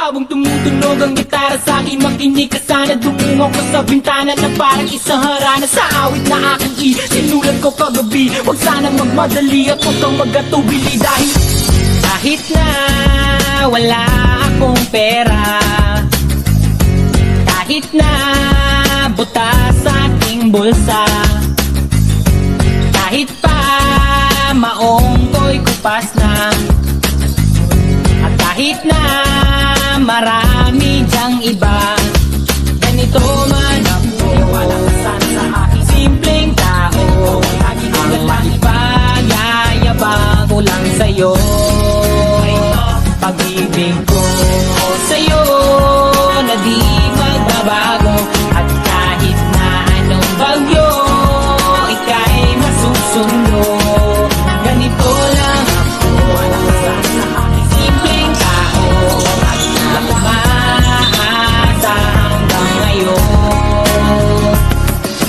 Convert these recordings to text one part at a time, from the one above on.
Habang tumutunog ang gitara sa akin, makinig ka sana. Dumungaw ko sa bintana na parang isang harana. Sa awit na aking sinulat ko kagabi. Huwag sana magmadali at huwag kang magatubili. Dahil kahit na wala akong pera, kahit na butas sa aking bulsa, kahit pa maong ko'y kupas na, at kahit na marami dyang iba, ganito man ako, wala ka sana sa aking simpleng tao. Lagi ko lang ipagayayabang ko lang sa'yo. Pag-ibig ko sa'yo na di magbabago, at kahit na anong bagyo ika'y masusundo. Ganito lang ako, wala ka sana sa aking simpleng tao. Lagi lang umaasa hanggang ngayon.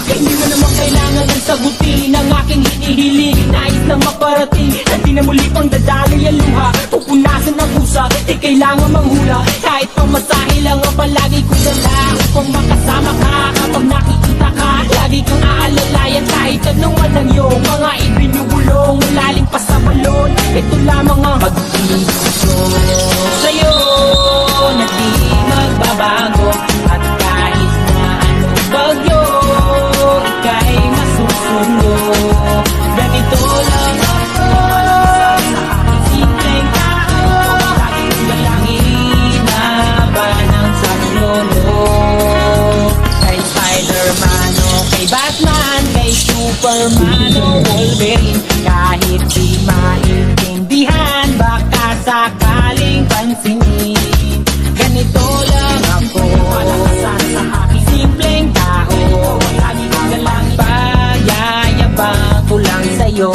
Kaya hindi mo naman kailangan ng sagutin ang aking hinihiling. Nais na maparating na di na muli pang dadaloy ang luha. Pupunasan ng pusa, di kailangan manghula. Kahit pamasahe lang ang palagi ko dala, upang makasama ka kapag nakikita ka. Lagi kang aalalayan kahit anong ang iyong mga ibinubulong. Malalim pa sa balon, ito lamang ang pag-ibig ko sa'yo na di magbabago, at kahit na anong bagyo ika'y masusundo. Ganito lang ako sa aking simpleng tao. Laging dalangin na ba ng salulo. Kay Spider-Man o kay Batman, kay Superman o Wolverine, kahit di maintindihan baka sakaling pansinin. Ganito lang ako, malakasan sa aking simpleng tao. Lagi ko lang pagayayabang ko lang sa'yo.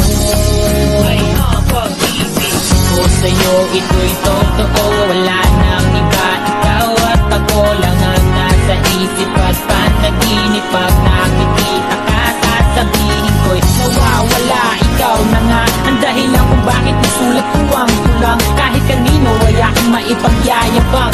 Pag-ibig ko sa'yo, ito'y totoo. Wala nang iba, ikaw at ako lang ang nasa isip at panaginip. Pag nakikita ka, sasabihin ko'y nawawala. Ikaw na nga ang dahilan kung bakit nasulat ko ang tulang. Kahit kanino ay aking maipagyayabang.